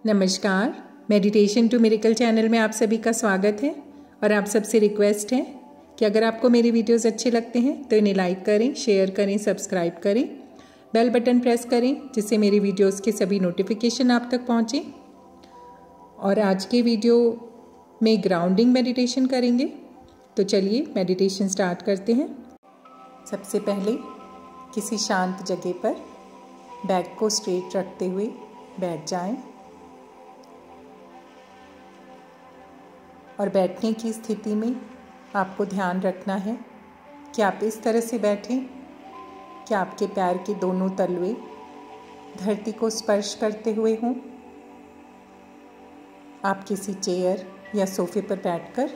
नमस्कार। Meditation to miracle channel में आप सभी का स्वागत है और आप सबसे रिक्वेस्ट है कि अगर आपको मेरे वीडियोस अच्छे लगते हैं तो इन्हें लाइक करें, शेयर करें, सब्सक्राइब करें, बेल बटन प्रेस करें जिससे मेरी वीडियोस के सभी नोटिफिकेशन आप तक पहुँचें। और आज के वीडियो में ग्राउंडिंग मेडिटेशन करेंगे, तो चलिए मेडिटेशन स्टार्ट करते हैं। सबसे पहले किसी शांत जगह पर बैक को स्ट्रेट रखते हुए बैठ जाएं और बैठने की स्थिति में आपको ध्यान रखना है कि आप इस तरह से बैठें कि आपके पैर के दोनों तलवे धरती को स्पर्श करते हुए हों। आप किसी चेयर या सोफे पर बैठकर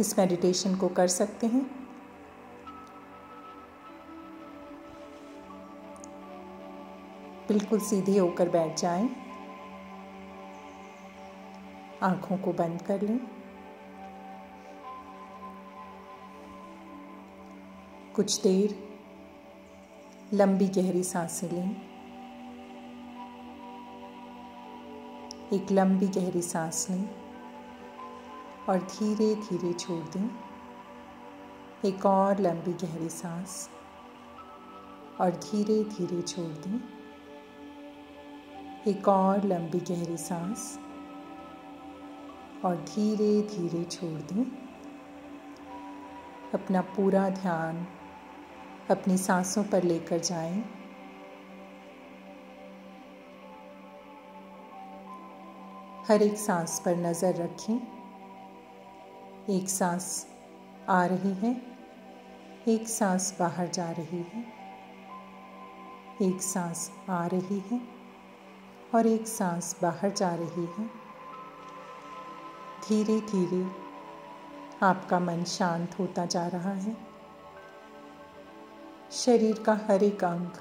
इस मेडिटेशन को कर सकते हैं। बिल्कुल सीधे होकर बैठ जाएं, आंखों को बंद कर लें। कुछ देर लंबी गहरी सांसें लें। एक लंबी गहरी सांस लें और धीरे धीरे छोड़ दें। एक और लंबी गहरी सांस और धीरे धीरे छोड़ दें। एक और लंबी गहरी सांस और धीरे धीरे छोड़ दें। अपना पूरा ध्यान अपनी सांसों पर लेकर जाएं। हर एक सांस पर नज़र रखें। एक सांस आ रही है, एक सांस बाहर जा रही है, एक सांस आ रही है और एक सांस बाहर जा रही है। धीरे धीरे आपका मन शांत होता जा रहा है। शरीर का हर एक अंग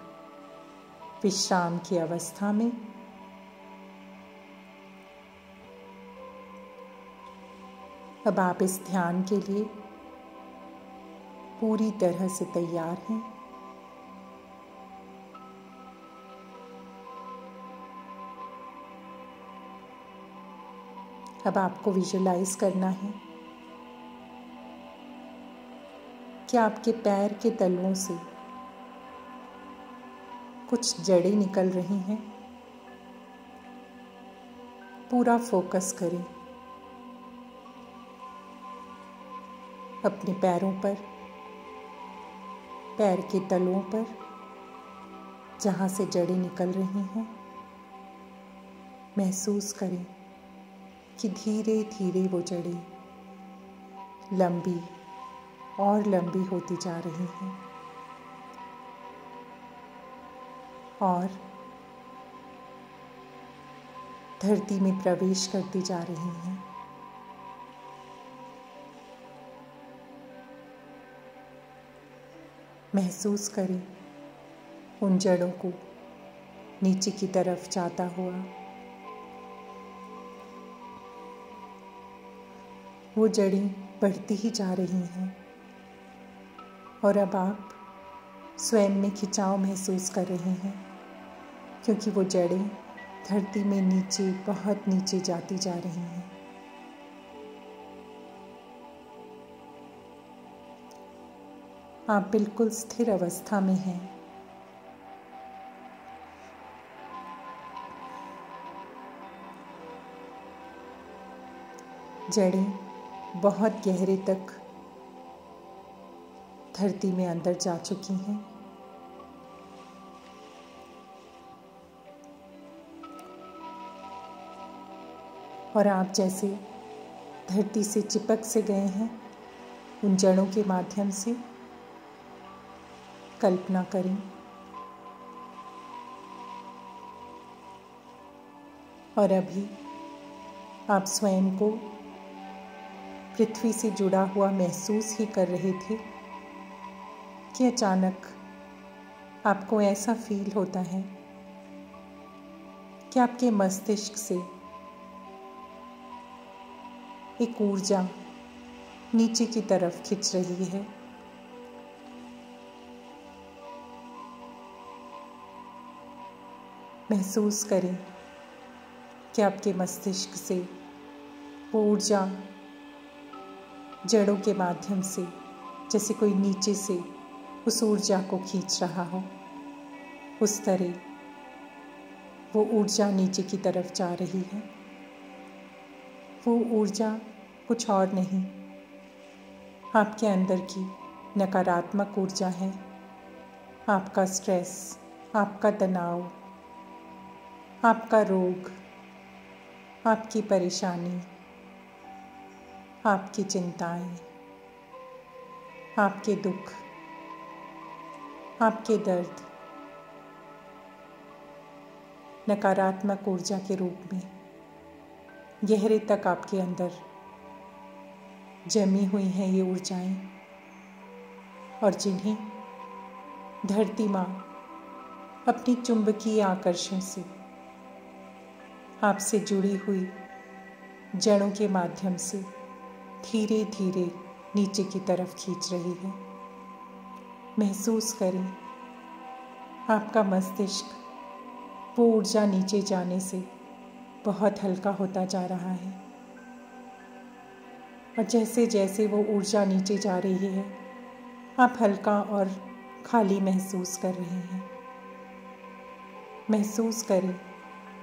विश्राम की अवस्था में। अब आप इस ध्यान के लिए पूरी तरह से तैयार हैं। अब आपको विजुलाइज करना है कि आपके पैर के तलवों से कुछ जड़ें निकल रही हैं। पूरा फोकस करें अपने पैरों पर, पैर के तलवों पर, जहाँ से जड़ें निकल रही हैं। महसूस करें कि धीरे धीरे वो जड़ें लंबी और लंबी होती जा रही हैं और धरती में प्रवेश करती जा रही हैं। महसूस करें उन जड़ों को नीचे की तरफ जाता हुआ। वो जड़ें बढ़ती ही जा रही हैं और अब आप स्वयं में खिंचाव महसूस कर रहे हैं क्योंकि वो जड़ें धरती में नीचे, बहुत नीचे जाती जा रही हैं। आप बिल्कुल स्थिर अवस्था में हैं। जड़ें बहुत गहरे तक धरती में अंदर जा चुकी हैं। और आप जैसे धरती से चिपक से गए हैं, उन जड़ों के माध्यम से कल्पना करें और अभी आप स्वयं को पृथ्वी से जुड़ा हुआ महसूस ही कर रहे थे कि अचानक आपको ऐसा फील होता है कि आपके मस्तिष्क से एक ऊर्जा नीचे की तरफ खिंच रही है। महसूस करें कि आपके मस्तिष्क से वो ऊर्जा जड़ों के माध्यम से जैसे कोई नीचे से उस ऊर्जा को खींच रहा हो, उस तरह वो ऊर्जा नीचे की तरफ जा रही है। वो ऊर्जा कुछ और नहीं, आपके अंदर की नकारात्मक ऊर्जा है। आपका स्ट्रेस, आपका तनाव, आपका रोग, आपकी परेशानी, आपकी चिंताएं, आपके दुख, आपके दर्द नकारात्मक ऊर्जा के रूप में गहरे तक आपके अंदर जमी हुई हैं ये ऊर्जाएं, और जिन्हें धरती माँ अपनी चुंबकीय आकर्षण से आपसे जुड़ी हुई जड़ों के माध्यम से धीरे धीरे नीचे की तरफ खींच रही है। महसूस करें आपका मस्तिष्क वो ऊर्जा नीचे जाने से बहुत हल्का होता जा रहा है, और जैसे जैसे वो ऊर्जा नीचे जा रही है आप हल्का और खाली महसूस कर रहे हैं। महसूस करें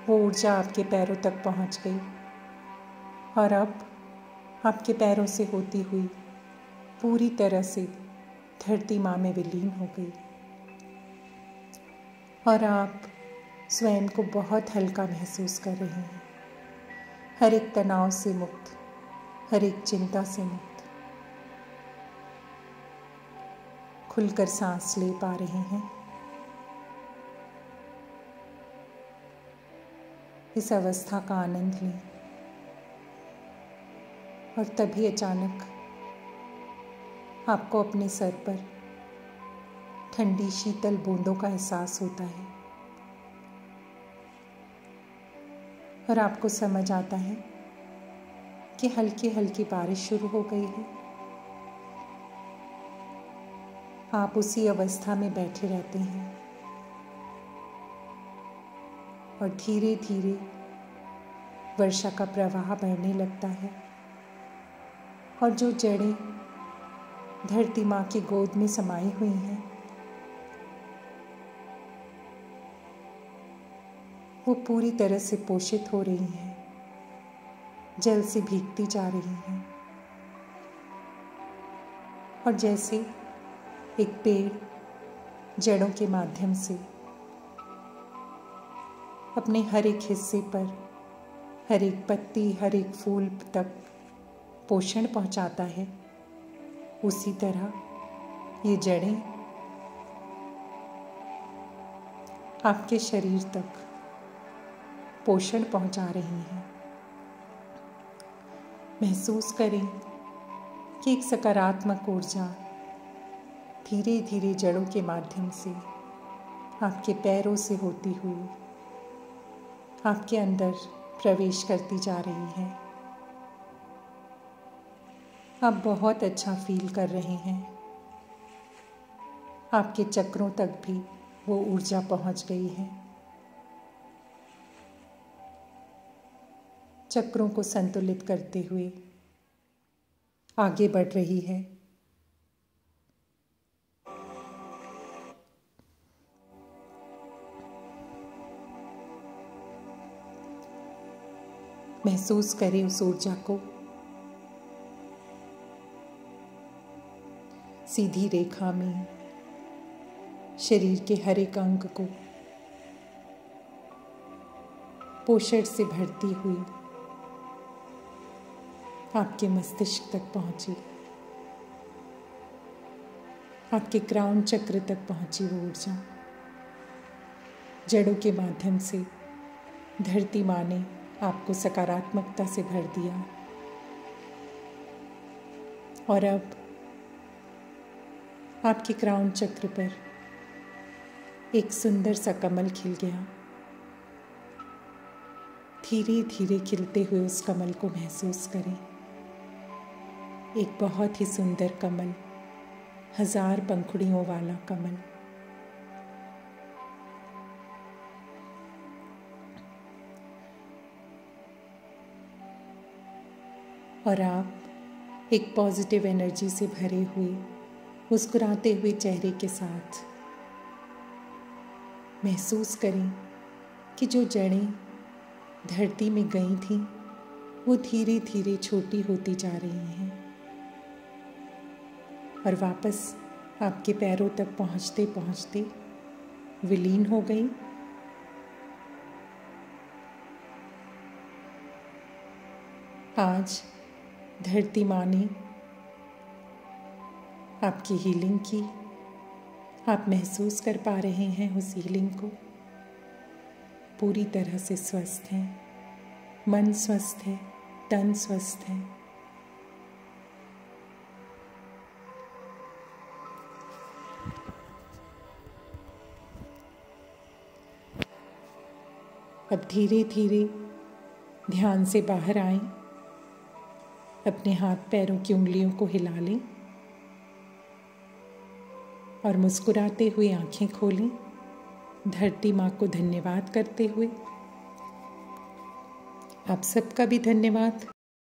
वो ऊर्जा आपके पैरों तक पहुंच गई और अब आपके पैरों से होती हुई पूरी तरह से धरती माँ में विलीन हो गई, और आप स्वयं को बहुत हल्का महसूस कर रहे हैं। हर एक तनाव से मुक्त, हर एक चिंता से मुक्त, खुलकर सांस ले पा रहे हैं। इस अवस्था का आनंद लें, और तभी अचानक आपको अपने सर पर ठंडी शीतल बूंदों का एहसास होता है, और आपको समझ आता है कि हल्की हल्की बारिश शुरू हो गई है। आप उसी अवस्था में बैठे रहते हैं और धीरे धीरे वर्षा का प्रवाह बढ़ने लगता है, और जो जड़ें धरती माँ की गोद में समाई हुई हैं वो पूरी तरह से पोषित हो रही हैं, जल से भीगती जा रही हैं, और जैसे एक पेड़ जड़ों के माध्यम से अपने हर एक हिस्से पर, हर एक पत्ती, हर एक फूल तक पोषण पहुंचाता है, उसी तरह ये जड़ें आपके शरीर तक पोषण पहुंचा रही हैं। महसूस करें कि एक सकारात्मक ऊर्जा धीरे धीरे जड़ों के माध्यम से आपके पैरों से होती हुई आपके अंदर प्रवेश करती जा रही है। आप बहुत अच्छा फील कर रहे हैं। आपके चक्रों तक भी वो ऊर्जा पहुंच गई है। चक्रों को संतुलित करते हुए आगे बढ़ रही है। महसूस करें उस ऊर्जा को। सीधी रेखा में शरीर के हर एक अंग को पोषण से भरती हुई आपके मस्तिष्क तक पहुंची, आपके क्राउन चक्र तक पहुंची वो ऊर्जा। जड़ों के माध्यम से धरती माँ ने आपको सकारात्मकता से भर दिया, और अब आपके क्राउन चक्र पर एक सुंदर सा कमल खिल गया। धीरे धीरे खिलते हुए उस कमल को महसूस करें। एक बहुत ही सुंदर कमल, 1000 पंखुड़ियों वाला कमल। और आप एक पॉजिटिव एनर्जी से भरे हुए मुस्कुराते हुए चेहरे के साथ महसूस करें कि जो जड़ें धरती में गई थीं वो धीरे धीरे छोटी होती जा रही हैं और वापस आपके पैरों तक पहुँचते पहुँचते विलीन हो गई। आज धरती माँ ने आपकी हीलिंग की। आप महसूस कर पा रहे हैं उस हीलिंग को। पूरी तरह से स्वस्थ हैं, मन स्वस्थ है, तन स्वस्थ है। अब धीरे धीरे ध्यान से बाहर आएं, अपने हाथ पैरों की उंगलियों को हिला लें और मुस्कुराते हुए आंखें खोलें, धरती माँ को धन्यवाद करते हुए। आप सबका भी धन्यवाद।